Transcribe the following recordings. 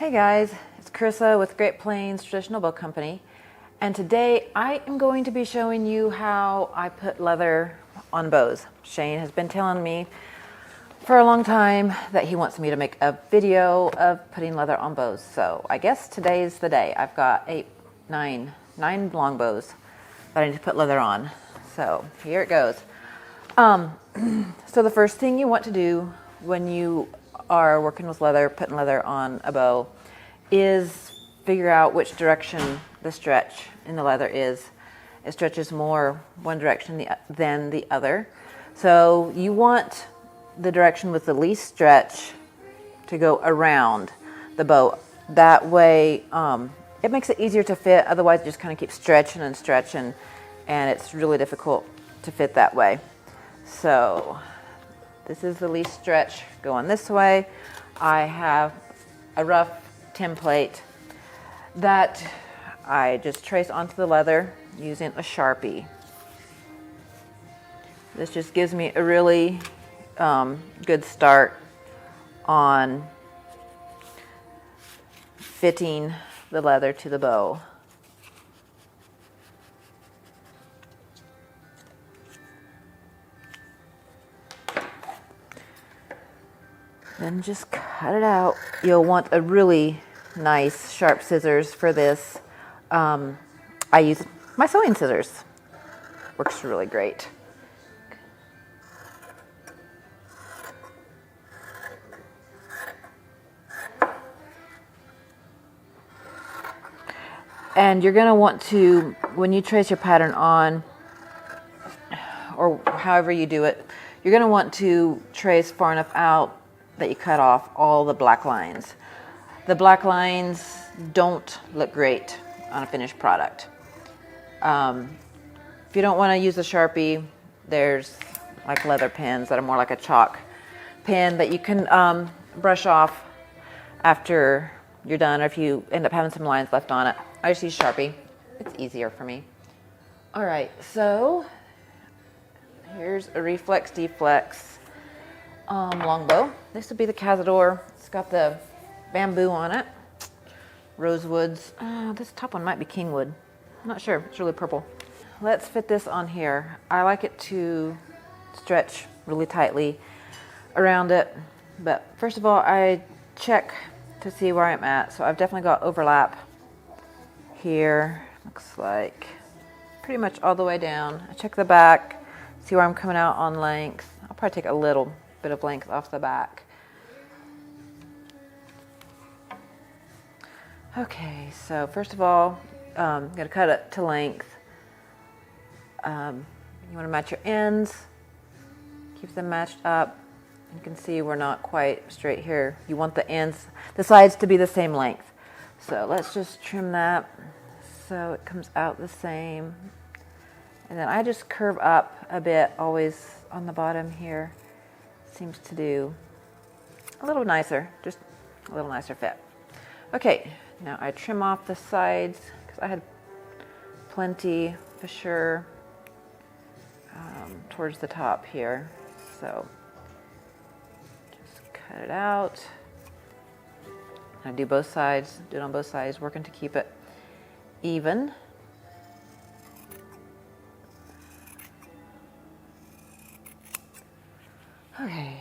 Hey guys, it's Carissa with Great Plains Traditional Bow Company, and today I am going to be showing you how I put leather on bows. Shane has been telling me for a long time that he wants me to make a video of putting leather on bows, so I guess today's the day. I've got nine longbows that I need to put leather on, so here it goes. So the first thing you want to do when you are working with leather, putting leather on a bow, is figure out which direction the stretch in the leather is. It stretches more one direction than the other. So you want the direction with the least stretch to go around the bow. That way it makes it easier to fit. Otherwise it just kind of keeps stretching and stretching, and it's really difficult to fit that way. So this is the least stretch going this way. I have a rough template that I just trace onto the leather using a Sharpie. This just gives me a really good start on fitting the leather to the bow. Then just cut it out. You'll want a really nice sharp scissors for this. I use my sewing scissors. Works really great. And you're going to want to, when you trace your pattern on, or however you do it, you're going to want to trace far enough out that you cut off all the black lines. The black lines don't look great on a finished product. If you don't want to use a Sharpie, there's like leather pens that are more like a chalk pen that you can brush off after you're done, or if you end up having some lines left on it. I just use Sharpie. It's easier for me. All right, so here's a reflex deflex longbow. This would be the Cazador. It's got the bamboo on it. Rosewoods. This top one might be Kingwood. I'm not sure. It's really purple. Let's fit this on here. I like it to stretch really tightly around it. But first of all, I check to see where I'm at. So I've definitely got overlap here. Looks like pretty much all the way down. I check the back, see where I'm coming out on length. I'll probably take a little bit of length off the back. Okay, so first of all, I'm going to cut it to length. You want to match your ends, keep them matched up. You can see we're not quite straight here. You want the ends, the sides to be the same length. So let's just trim that so it comes out the same. And then I just curve up a bit, always on the bottom here. Seems to do a little nicer, just a little nicer fit. Okay, now I trim off the sides because I had plenty for sure towards the top here. So just cut it out. I do both sides, do it on both sides, working to keep it even. Okay,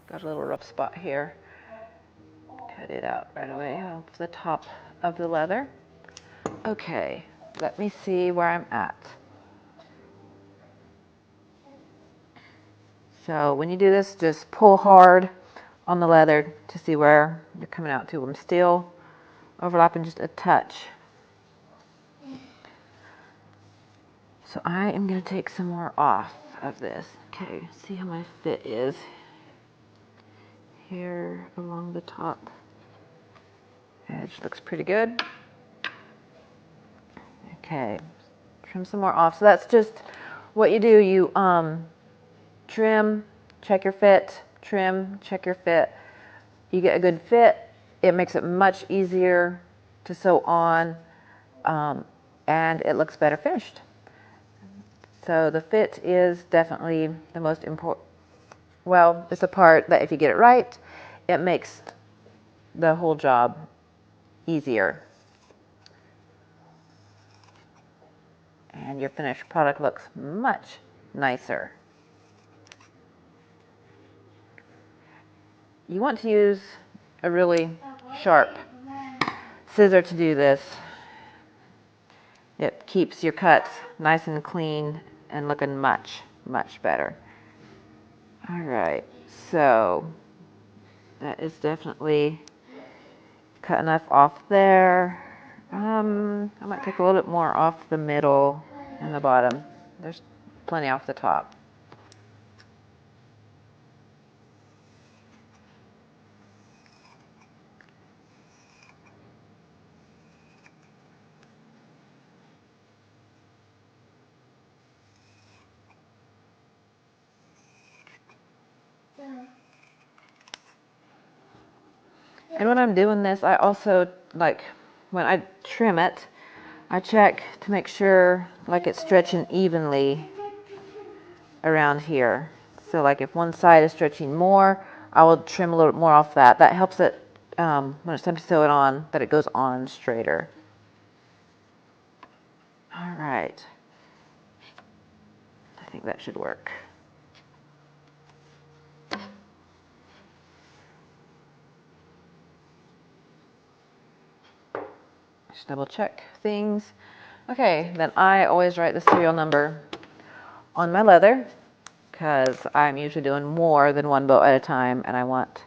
got a little rough spot here. Cut it out right away off the top of the leather. Okay, let me see where I'm at. So when you do this, just pull hard on the leather to see where you're coming out to. I'm still overlapping just a touch. So I am going to take some more off of this. Okay, see how my fit is here along the top edge. Looks pretty good. Okay, trim some more off. So that's just what you do. You trim, check your fit, trim, check your fit. You get a good fit. It makes it much easier to sew on, and it looks better finished. So the fit is definitely the most important. Well, it's a part that if you get it right, it makes the whole job easier. And your finished product looks much nicer. You want to use a really sharp scissor to do this. It keeps your cuts nice and clean and looking much, much better. All right, so that is definitely cut enough off there. I might take a little bit more off the middle and the bottom. There's plenty off the top. And when I'm doing this, I also, like, when I trim it, I check to make sure, like, it's stretching evenly around here. So, like, if one side is stretching more, I will trim a little bit more off that. That helps it, when it's time to sew it on, that it goes on straighter. All right. I think that should work. Just double check things. Okay, then I always write the serial number on my leather because I'm usually doing more than one bow at a time, and I want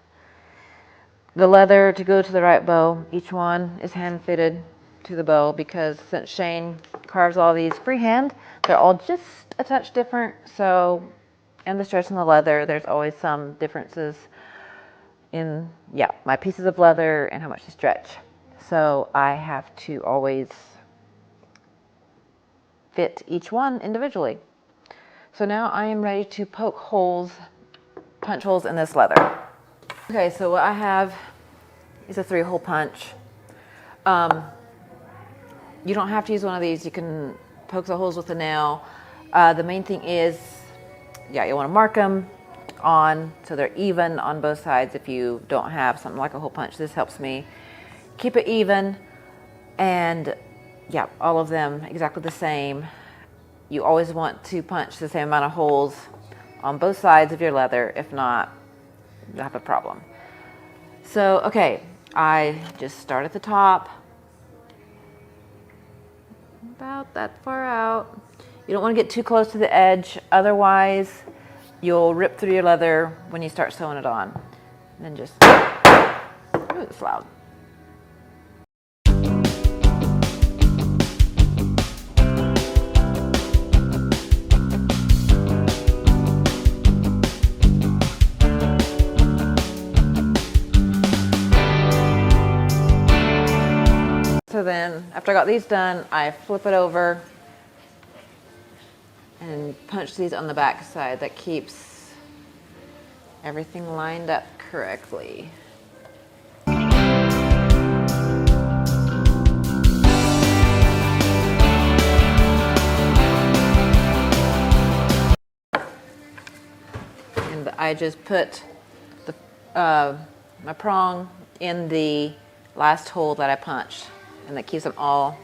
the leather to go to the right bow. Each one is hand fitted to the bow because since Shane carves all these freehand, they're all just a touch different. So, and the stretch in the leather, there's always some differences in, yeah, my pieces of leather and how much they stretch. So I have to always fit each one individually. So now I am ready to poke holes, punch holes in this leather. Okay, so what I have is a 3-hole punch. You don't have to use one of these. You can poke the holes with a nail. The main thing is, yeah, you want to mark them on so they're even on both sides. If you don't have something like a hole punch, this helps me keep it even. And yeah, all of them exactly the same. You always want to punch the same amount of holes on both sides of your leather. If not, you'll have a problem. So, okay, I just start at the top, about that far out. You don't want to get too close to the edge, otherwise you'll rip through your leather when you start sewing it on. And then just, ooh, it's loud. So then, after I got these done, I flip it over and punch these on the back side. That keeps everything lined up correctly. And I just put the, my prong in the last hole that I punched, and that keeps them all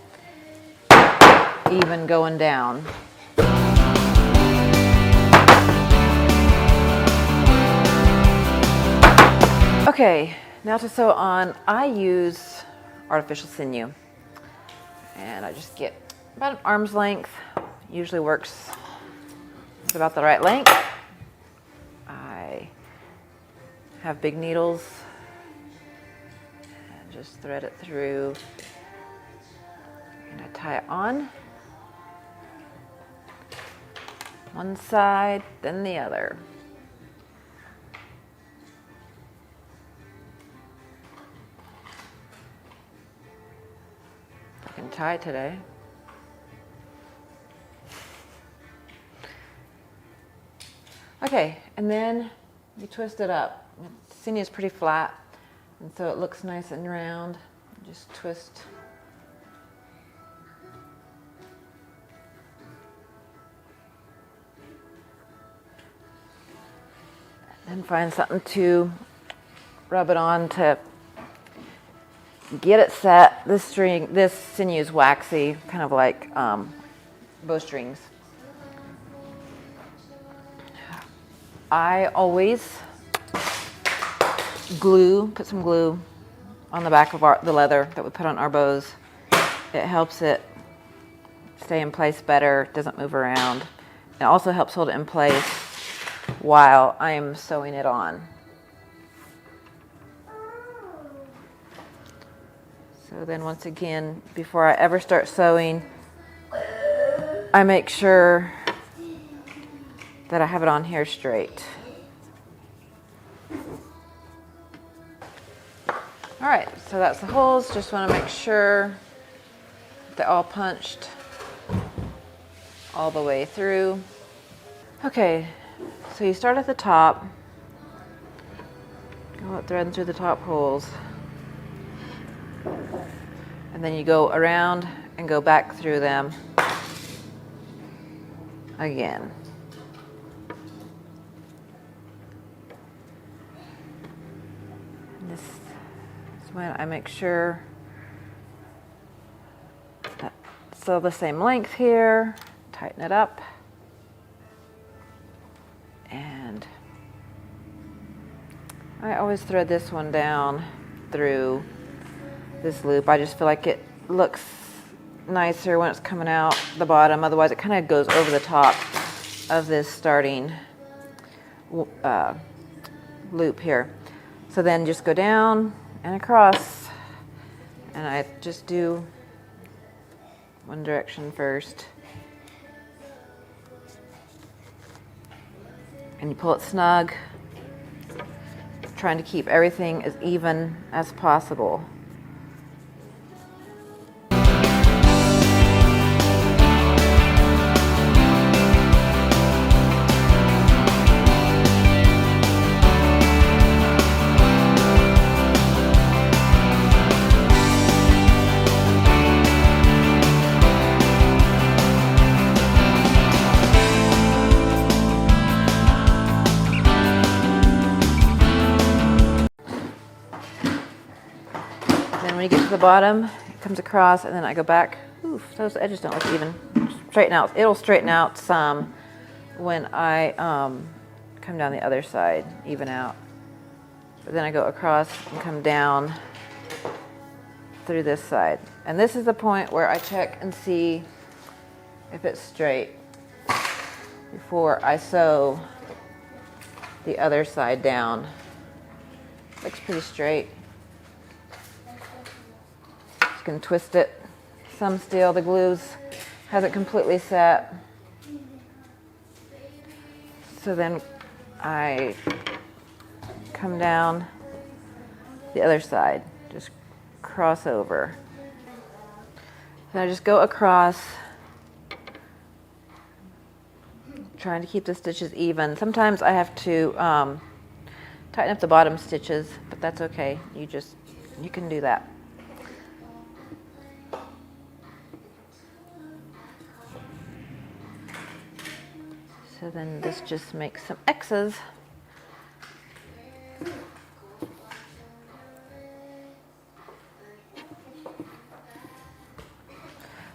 even going down. Okay, now to sew on, I use artificial sinew, and I just get about an arm's length. Usually works. It's about the right length. I have big needles and just thread it through, and I tie it on one side, then the other. I can tie today. Okay, and then you twist it up. Sinew is pretty flat, and so it looks nice and round. Just twist. Then find something to rub it on to get it set. This sinew is waxy, kind of like bowstrings. I always put some glue on the back of the leather that we put on our bows. It helps it stay in place better, doesn't move around. It also helps hold it in place while I'm sewing it on. So then once again, before I ever start sewing, I make sure that I have it on here straight. All right, so that's the holes. Just want to make sure they're all punched all the way through. Okay, so you start at the top, go up threading through the top holes, and then you go around and go back through them again. This is when I make sure that it's all the same length here, tighten it up, and I always thread this one down through this loop. I just feel like it looks nicer when it's coming out the bottom. Otherwise, it kind of goes over the top of this starting loop here. So then just go down and across, and I just do one direction first. And you pull it snug, trying to keep everything as even as possible. When you get to the bottom, it comes across, and then I go back. Oof, those edges don't look even. Straighten out. It'll straighten out some when I come down the other side, even out. But then I go across and come down through this side. And this is the point where I check and see if it's straight before I sew the other side down. Looks pretty straight. Can twist it some still. The glue hasn't completely set, so then I come down the other side, just cross over. Then I just go across, trying to keep the stitches even. Sometimes I have to tighten up the bottom stitches, but that's okay. You can do that. So then this just makes some X's.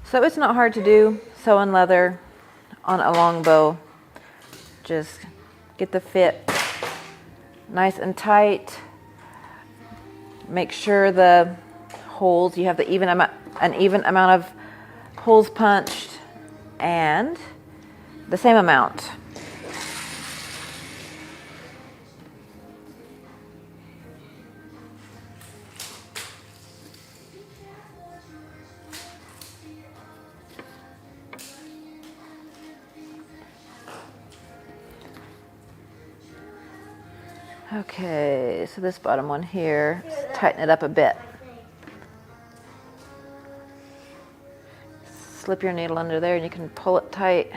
So it's not hard to do sewing leather on a longbow. Just get the fit nice and tight. Make sure the holes, you have an even amount of holes punched, and the same amount. Okay, so this bottom one here, let's tighten it up a bit. Slip your needle under there and you can pull it tight.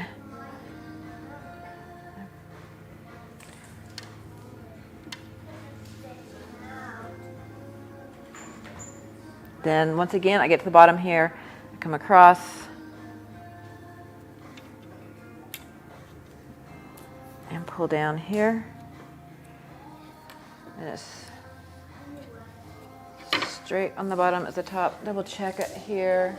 Then once again, I get to the bottom here, I come across, and pull down here, and it's straight on the bottom as the top. Double check it here.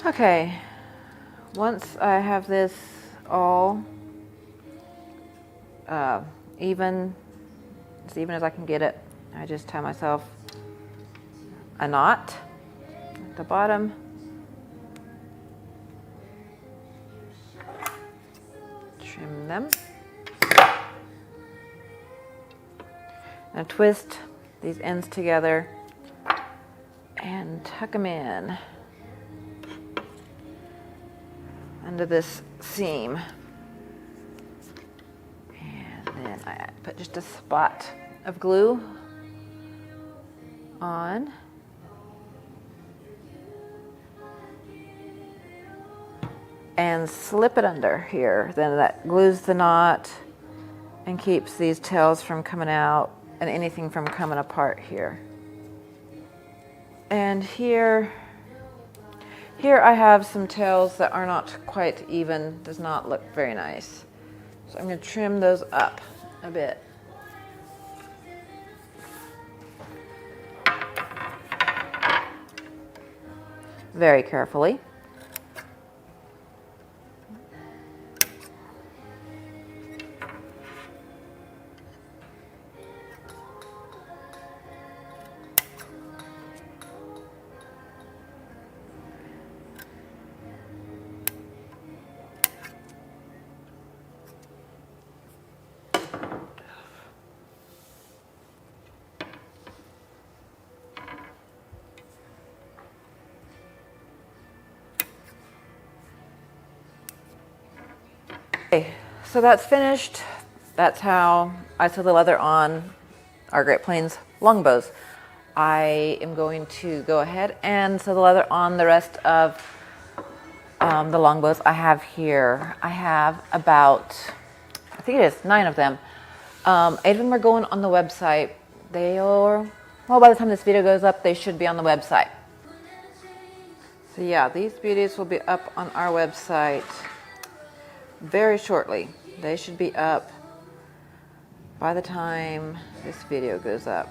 Okay, once I have this all even, as even as I can get it, I just tie myself a knot at the bottom. Trim them. And twist these ends together and tuck them in under this seam. And then I put just a spot of glue on. And slip it under here. Then that glues the knot and keeps these tails from coming out and anything from coming apart here. And here I have some tails that are not quite even, does not look very nice. So I'm going to trim those up a bit. Very carefully. Okay, so that's finished. That's how I sew the leather on our Great Plains longbows. I am going to go ahead and sew the leather on the rest of the longbows I have here. I have about, I think it is 9 of them. 8 of them are going on the website. They are, well, by the time this video goes up, they should be on the website. So yeah, these beauties will be up on our website very shortly. They should be up by the time this video goes up.